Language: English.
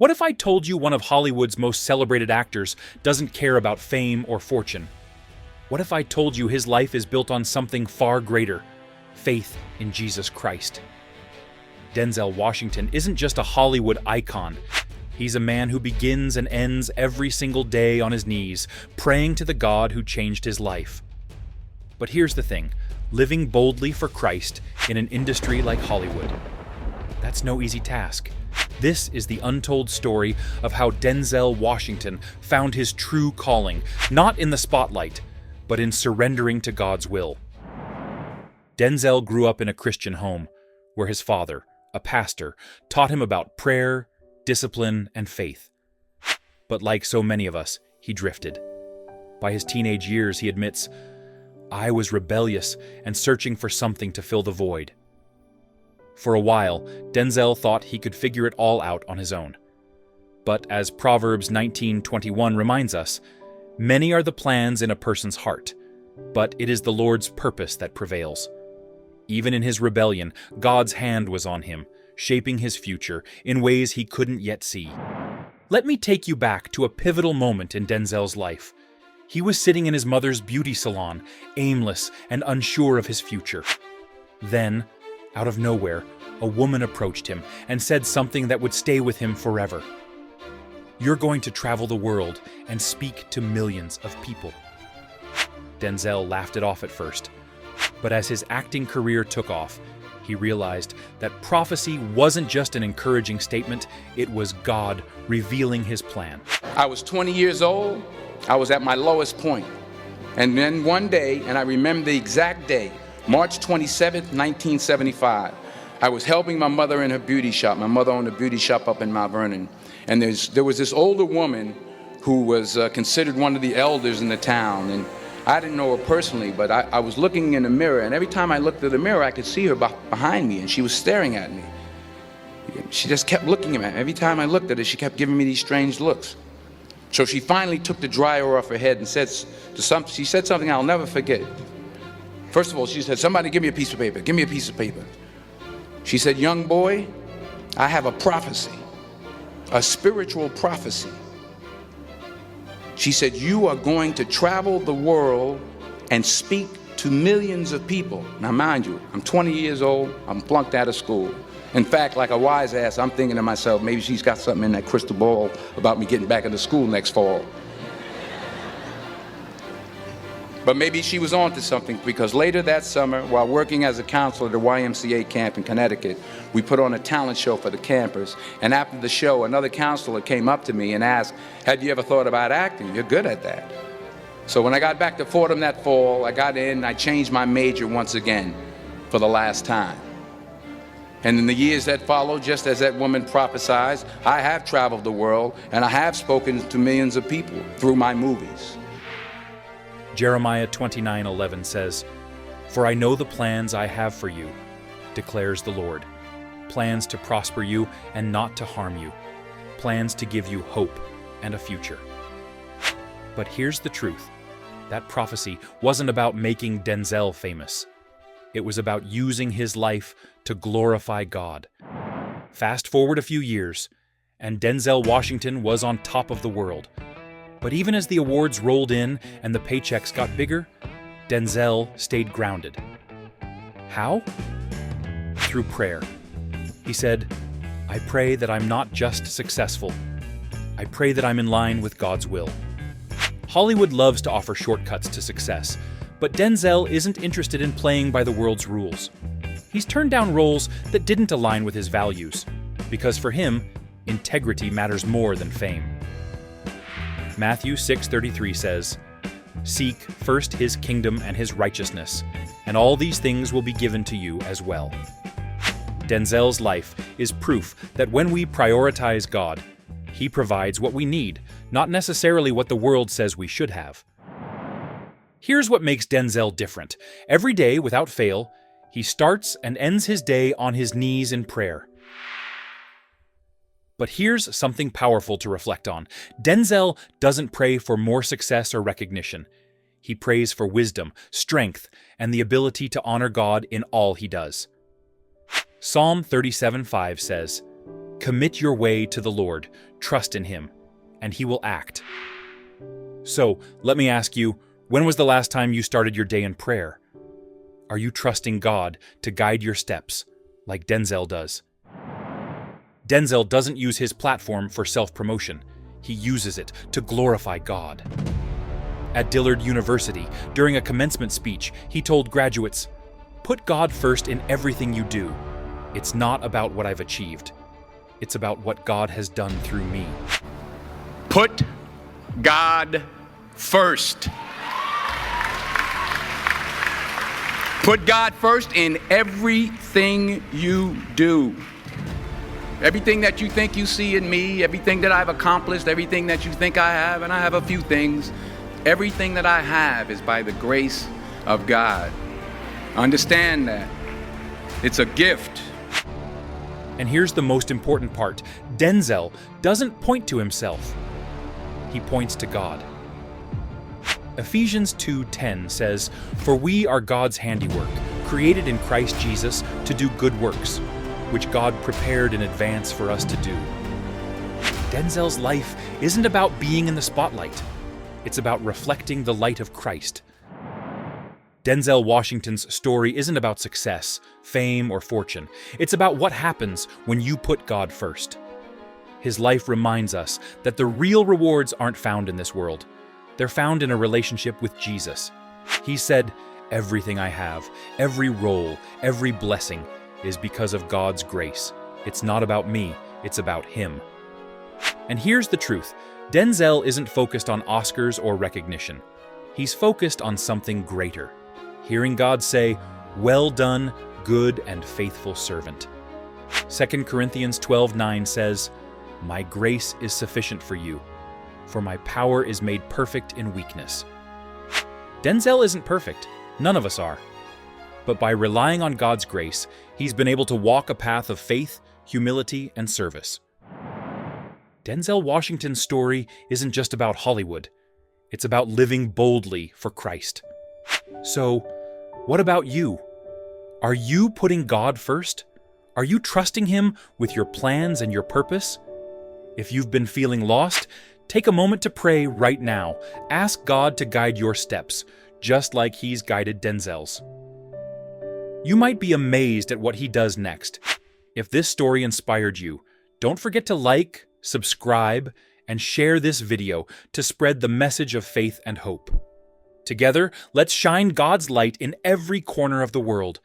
What if I told you one of Hollywood's most celebrated actors doesn't care about fame or fortune? What if I told you his life is built on something far greater, faith in Jesus Christ? Denzel Washington isn't just a Hollywood icon. He's a man who begins and ends every single day on his knees, praying to the God who changed his life. But here's the thing, living boldly for Christ in an industry like Hollywood, that's no easy task. This is the untold story of how Denzel Washington found his true calling, not in the spotlight, but in surrendering to God's will. Denzel grew up in a Christian home, where his father, a pastor, taught him about prayer, discipline, and faith. But like so many of us, he drifted. By his teenage years, he admits, "I was rebellious and searching for something to fill the void." For a while, Denzel thought he could figure it all out on his own. But as Proverbs 19:21 reminds us, many are the plans in a person's heart, but it is the Lord's purpose that prevails. Even in his rebellion, God's hand was on him, shaping his future in ways he couldn't yet see. Let me take you back to a pivotal moment in Denzel's life. He was sitting in his mother's beauty salon, aimless and unsure of his future. Then, out of nowhere, a woman approached him and said something that would stay with him forever. "You're going to travel the world and speak to millions of people." Denzel laughed it off at first, but as his acting career took off, he realized that prophecy wasn't just an encouraging statement, it was God revealing his plan. I was 20 years old. I was at my lowest point. And then one day, and I remember the exact day, March 27th, 1975, I was helping my mother in her beauty shop. My mother owned a beauty shop up in Mount Vernon. And there was this older woman who was considered one of the elders in the town. And I didn't know her personally, but I was looking in the mirror, and every time I looked at the mirror, I could see her behind me, and she was staring at me. She just kept looking at me. Every time I looked at her, she kept giving me these strange looks. So she finally took the dryer off her head and she said something I'll never forget. First of all, she said, "Somebody give me a piece of paper. Give me a piece of paper." She said, "Young boy, I have a prophecy, a spiritual prophecy." She said, "You are going to travel the world and speak to millions of people." Now, mind you, I'm 20 years old. I'm flunked out of school. In fact, like a wise ass, I'm thinking to myself, maybe she's got something in that crystal ball about me getting back into school next fall. But maybe she was on to something, because later that summer, while working as a counselor at the YMCA camp in Connecticut, we put on a talent show for the campers. And after the show, another counselor came up to me and asked, "Had you ever thought about acting? You're good at that." So when I got back to Fordham that fall, I got in and I changed my major once again for the last time. And in the years that followed, just as that woman prophesied, I have traveled the world and I have spoken to millions of people through my movies. Jeremiah 29:11 says, "For I know the plans I have for you, declares the Lord, plans to prosper you and not to harm you, plans to give you hope and a future." But here's the truth. That prophecy wasn't about making Denzel famous. It was about using his life to glorify God. Fast forward a few years, and Denzel Washington was on top of the world. But even as the awards rolled in and the paychecks got bigger, Denzel stayed grounded. How? Through prayer. He said, "I pray that I'm not just successful. I pray that I'm in line with God's will." Hollywood loves to offer shortcuts to success, but Denzel isn't interested in playing by the world's rules. He's turned down roles that didn't align with his values, because for him, integrity matters more than fame. Matthew 6:33 says, "Seek first his kingdom and his righteousness, and all these things will be given to you as well." Denzel's life is proof that when we prioritize God, he provides what we need, not necessarily what the world says we should have. Here's what makes Denzel different. Every day, without fail, he starts and ends his day on his knees in prayer. But here's something powerful to reflect on. Denzel doesn't pray for more success or recognition. He prays for wisdom, strength, and the ability to honor God in all he does. Psalm 37:5 says, Commit your way to the Lord, trust in Him, and He will act. So, let me ask you, when was the last time you started your day in prayer? Are you trusting God to guide your steps, like Denzel does? Denzel doesn't use his platform for self-promotion. He uses it to glorify God. At Dillard University, during a commencement speech, he told graduates, "Put God first in everything you do. It's not about what I've achieved. It's about what God has done through me." Put God first. Put God first in everything you do. Everything that you think you see in me, everything that I've accomplished, everything that you think I have, and I have a few things, everything that I have is by the grace of God. Understand that. It's a gift. And here's the most important part. Denzel doesn't point to himself. He points to God. Ephesians 2:10 says, "For we are God's handiwork, created in Christ Jesus to do good works, which God prepared in advance for us to do." Denzel's life isn't about being in the spotlight. It's about reflecting the light of Christ. Denzel Washington's story isn't about success, fame, or fortune. It's about what happens when you put God first. His life reminds us that the real rewards aren't found in this world. They're found in a relationship with Jesus. He said, "Everything I have, every role, every blessing is because of God's grace. It's not about me, it's about Him." And here's the truth. Denzel isn't focused on Oscars or recognition. He's focused on something greater. Hearing God say, "Well done, good and faithful servant." 2 Corinthians 12:9 says, "My grace is sufficient for you, for my power is made perfect in weakness." Denzel isn't perfect. None of us are. But by relying on God's grace, he's been able to walk a path of faith, humility, and service. Denzel Washington's story isn't just about Hollywood. It's about living boldly for Christ. So, what about you? Are you putting God first? Are you trusting Him with your plans and your purpose? If you've been feeling lost, take a moment to pray right now. Ask God to guide your steps, just like He's guided Denzel's. You might be amazed at what He does next. If this story inspired you, don't forget to like, subscribe, and share this video to spread the message of faith and hope. Together, let's shine God's light in every corner of the world,